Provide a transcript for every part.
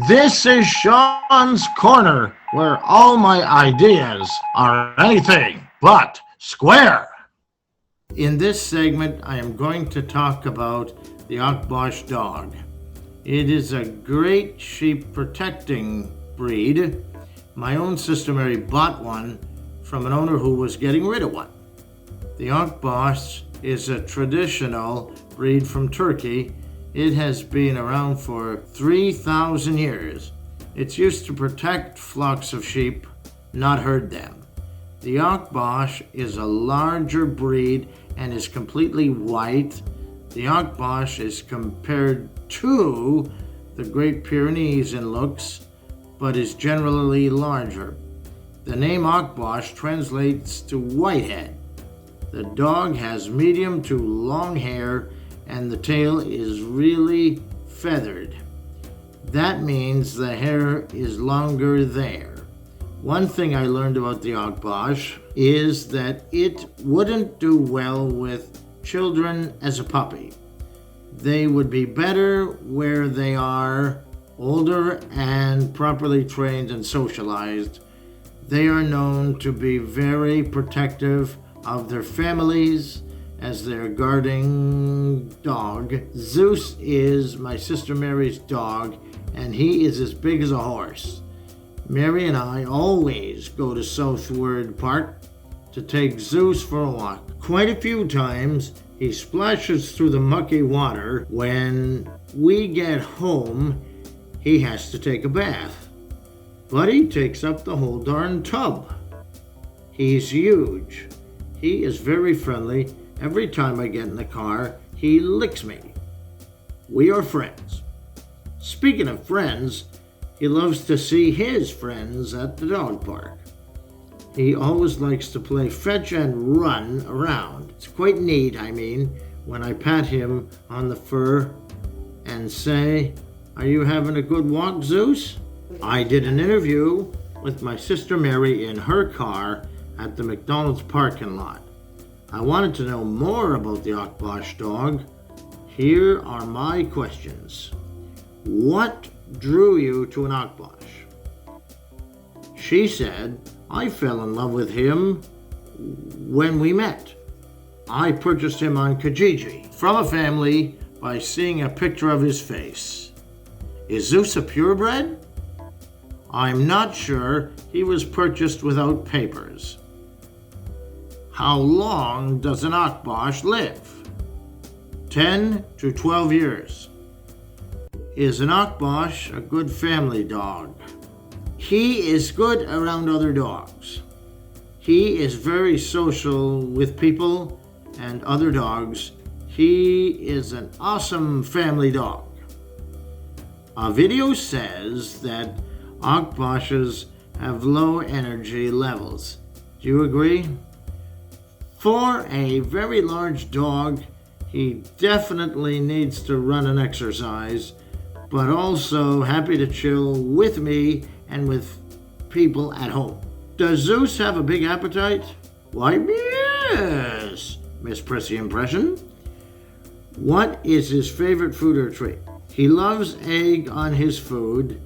This is Sean's Corner, where all my ideas are anything but square. In this segment, I am going to talk about the Akbash dog. It is a great sheep protecting breed. My own sister Mary bought one from an owner who was getting rid of one. The Akbash is a traditional breed from Turkey. It has been around for 3,000 years. It's used to protect flocks of sheep, not herd them. The Akbash is a larger breed and is completely white. The Akbash is compared to the Great Pyrenees in looks, but is generally larger. The name Akbash translates to whitehead. The dog has medium to long hair and the tail is really feathered. That means the hair is longer there. One thing I learned about the Akbash is that it wouldn't do well with children as a puppy. They would be better where they are older and properly trained and socialized. They are known to be very protective of their families as their guarding dog. Zeus is my sister Mary's dog, and he is as big as a horse. Mary and I always go to Southward Park to take Zeus for a walk. Quite a few times, he splashes through the mucky water. When we get home, he has to take a bath. But he takes up the whole darn tub. He's huge. He is very friendly. Every time I get in the car, he licks me. We are friends. Speaking of friends, he loves to see his friends at the dog park. He always likes to play fetch and run around. It's quite neat, when I pat him on the fur and say, "Are you having a good walk, Zeus?" I did an interview with my sister Mary in her car at the McDonald's parking lot. I wanted to know more about the Akbash dog. Here are my questions. What drew you to an Akbash? She said, "I fell in love with him when we met. I purchased him on Kijiji from a family by seeing a picture of his face. Is Zeus a purebred? I'm not sure. He was purchased without papers. How long does an Akbash live? 10 to 12 years. Is an Akbash a good family dog? He is good around other dogs. He is very social with people and other dogs. He is an awesome family dog. A video says that Akbashes have low energy levels. Do you agree? For a very large dog, he definitely needs to run and exercise, but also happy to chill with me and with people at home. Does Zeus have a big appetite? Why, yes, Miss Prissy Impression. What is his favorite food or treat? He loves egg on his food.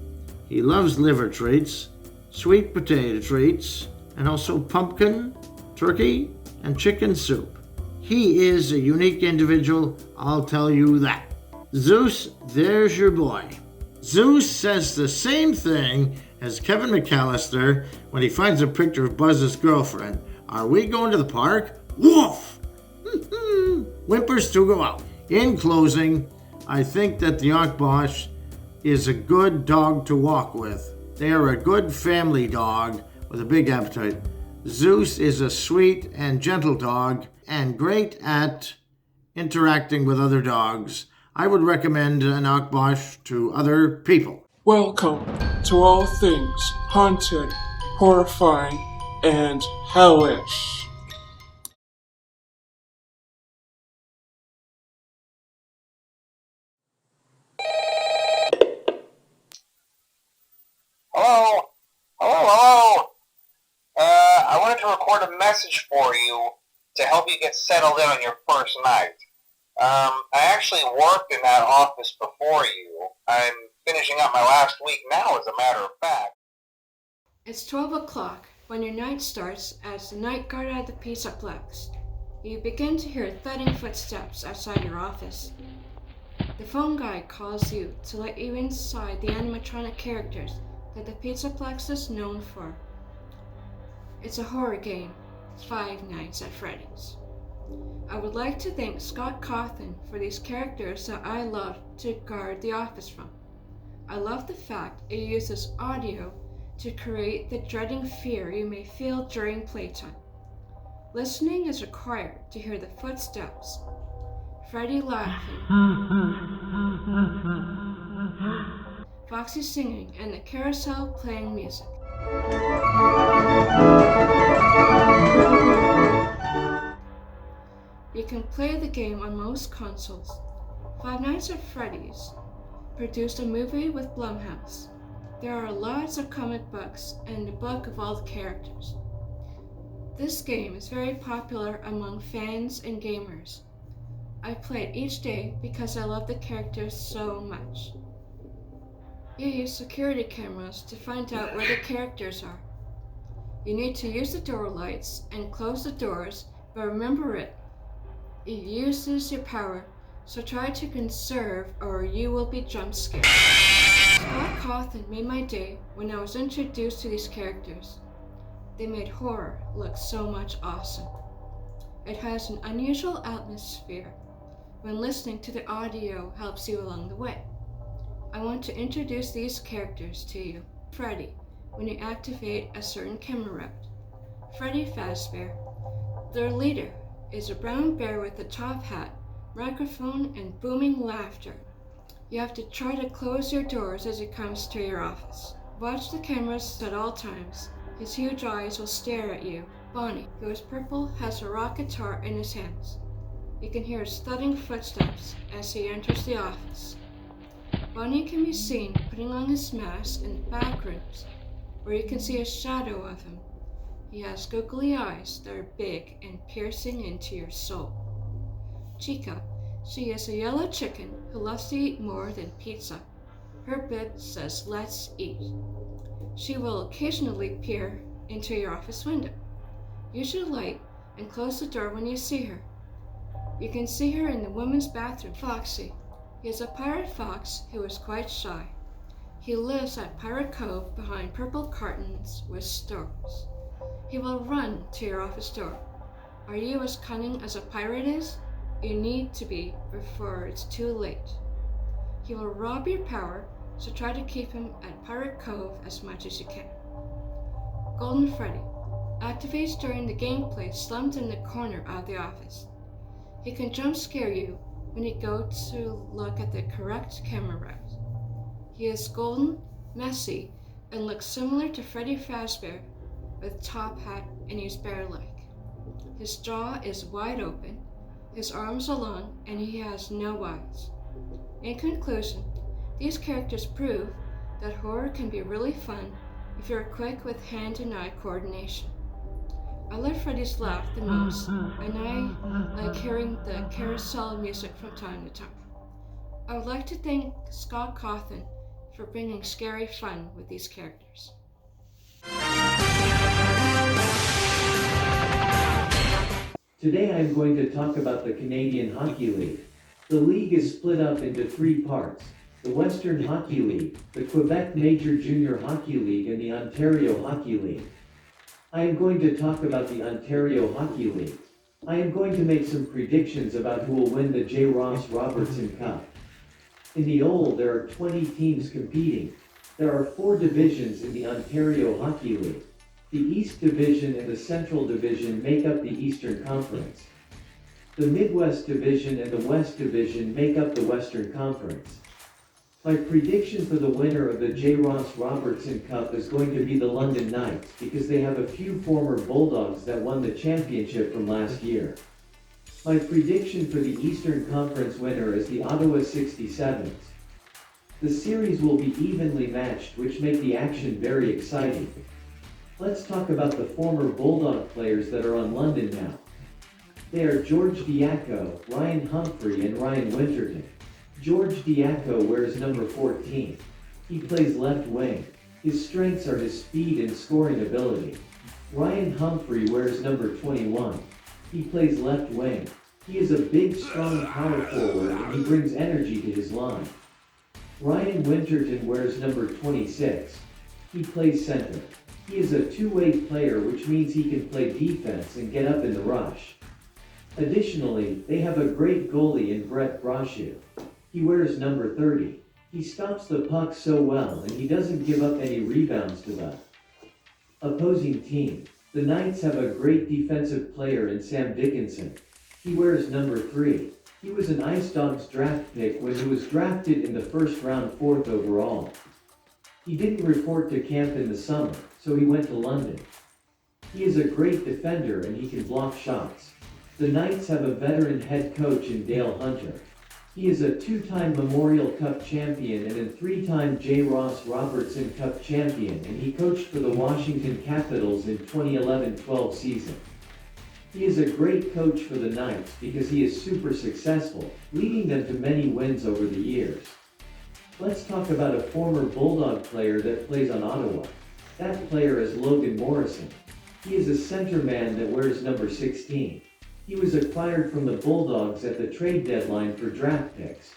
He loves liver treats, sweet potato treats, and also pumpkin, turkey, and chicken soup. He is a unique individual, I'll tell you that. Zeus, there's your boy. Zeus says the same thing as Kevin McAllister when he finds a picture of Buzz's girlfriend. Are we going to the park? Woof! Whimpers to go out. In closing, I think that the Akbash is a good dog to walk with. They are a good family dog with a big appetite. Zeus is a sweet and gentle dog and great at interacting with other dogs. I would recommend an Akbash to other people. Welcome to all things haunted, horrifying, and hellish. Hello? Hello? I wanted to record a message for you to help you get settled in on your first night. I actually worked in that office before you. I'm finishing up my last week now, as a matter of fact. It's 12 o'clock when your night starts as the night guard at the Pizzaplex. You begin to hear thudding footsteps outside your office. The phone guy calls you to let you inside the animatronic characters that the Pizzaplex is known for. It's a horror game, Five Nights at Freddy's. I would like to thank Scott Cawthon for these characters that I love to guard the office from. I love the fact it uses audio to create the dreading fear you may feel during playtime. Listening is required to hear the footsteps, Freddy laughing, Foxy singing, and the carousel playing music. You can play the game on most consoles. Five Nights at Freddy's produced a movie with Blumhouse. There are lots of comic books and a book of all the characters. This game is very popular among fans and gamers. I play it each day because I love the characters so much. You use security cameras to find out where the characters are. You need to use the door lights and close the doors, but remember it uses your power, so try to conserve or you will be jump scared. Scott Cawthon made my day when I was introduced to these characters. They made horror look so much awesome. It has an unusual atmosphere when listening to the audio helps you along the way. I want to introduce these characters to you. Freddy, when you activate a certain camera route. Freddy Fazbear. Their leader is a brown bear with a top hat, microphone, and booming laughter. You have to try to close your doors as he comes to your office. Watch the cameras at all times. His huge eyes will stare at you. Bonnie, who is purple, has a rock guitar in his hands. You can hear his thudding footsteps as he enters the office. Bonnie can be seen putting on his mask in the back rooms, where you can see a shadow of him. He has googly eyes that are big and piercing into your soul. Chica, she is a yellow chicken who loves to eat more than pizza. Her bib says, "Let's eat." She will occasionally peer into your office window. Use your light and close the door when you see her. You can see her in the women's bathroom. Foxy. He is a pirate fox who is quite shy. He lives at Pirate Cove behind purple curtains with stores. He will run to your office door. Are you as cunning as a pirate is? You need to be before it's too late. He will rob your power, so try to keep him at Pirate Cove as much as you can. Golden Freddy activates during the gameplay slumped in the corner of the office. He can jump scare you when you go to look at the correct camera route. He is golden, messy, and looks similar to Freddy Fazbear with top hat and he's bear-like. His jaw is wide open, his arms are long, and he has no eyes. In conclusion, these characters prove that horror can be really fun if you're quick with hand and eye coordination. I love Freddy's laugh the most, and I like hearing the carousel music from time to time. I would like to thank Scott Cawthon for bringing scary fun with these characters. Today I'm going to talk about the Canadian Hockey League. The league is split up into three parts: the Western Hockey League, the Quebec Major Junior Hockey League, and the Ontario Hockey League. I am going to talk about the Ontario Hockey League. I am going to make some predictions about who will win the J. Ross Robertson Cup. In the OL, there are 20 teams competing. There are 4 divisions in the Ontario Hockey League. The East Division and the Central Division make up the Eastern Conference. The Midwest Division and the West Division make up the Western Conference. My prediction for the winner of the J. Ross Robertson Cup is going to be the London Knights because they have a few former Bulldogs that won the championship from last year. My prediction for the Eastern Conference winner is the Ottawa 67s. The series will be evenly matched, which make the action very exciting. Let's talk about the former Bulldog players that are on London now. They are George Diaco, Ryan Humphrey, and Ryan Winterton. George Diaco wears number 14. He plays left wing. His strengths are his speed and scoring ability. Ryan Humphrey wears number 21. He plays left wing. He is a big, strong power forward and he brings energy to his line. Ryan Winterton wears number 26. He plays center. He is a two-way player, which means he can play defense and get up in the rush. Additionally, they have a great goalie in Brett Broshew. He wears number 30. He stops the puck so well and he doesn't give up any rebounds to the opposing team. The Knights have a great defensive player in Sam Dickinson. He wears number 3. He was an Ice Dogs draft pick when he was drafted in the first round 4th overall. He didn't report to camp in the summer, so he went to London. He is a great defender and he can block shots. The Knights have a veteran head coach in Dale Hunter. He is a 2-time Memorial Cup champion and a 3-time J. Ross Robertson Cup champion, and he coached for the Washington Capitals in 2011-12 season. He is a great coach for the Knights because he is super successful, leading them to many wins over the years. Let's talk about a former Bulldog player that plays on Ottawa. That player is Logan Morrison. He is a centerman that wears number 16. He was acquired from the Bulldogs at the trade deadline for draft picks.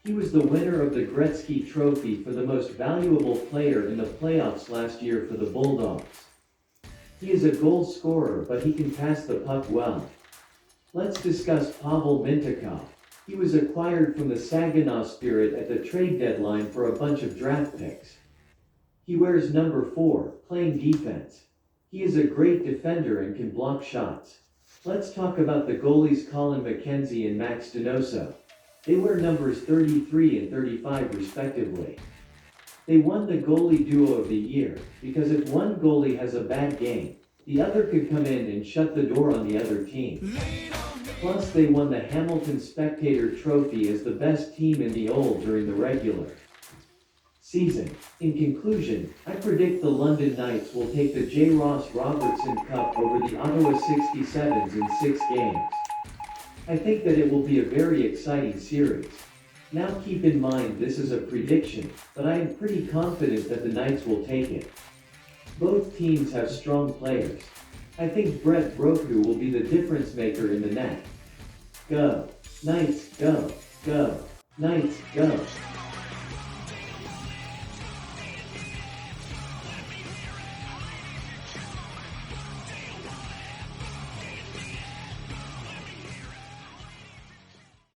He was the winner of the Gretzky Trophy for the most valuable player in the playoffs last year for the Bulldogs. He is a goal scorer, but he can pass the puck well. Let's discuss Pavel Mintyukov. He was acquired from the Saginaw Spirit at the trade deadline for a bunch of draft picks. He wears number 4, playing defense. He is a great defender and can block shots. Let's talk about the goalies Colin McKenzie and Max Donoso. They wear numbers 33 and 35 respectively. They won the goalie duo of the year, because if one goalie has a bad game, the other could come in and shut the door on the other team. Plus they won the Hamilton Spectator Trophy as the best team in the OL during the regular season. In conclusion, I predict the London Knights will take the J. Ross Robertson Cup over the Ottawa 67s in 6 games. I think that it will be a very exciting series. Now keep in mind this is a prediction, but I am pretty confident that the Knights will take it. Both teams have strong players. I think Brett Brochu will be the difference maker in the net. Go! Knights, go! Go! Knights, go!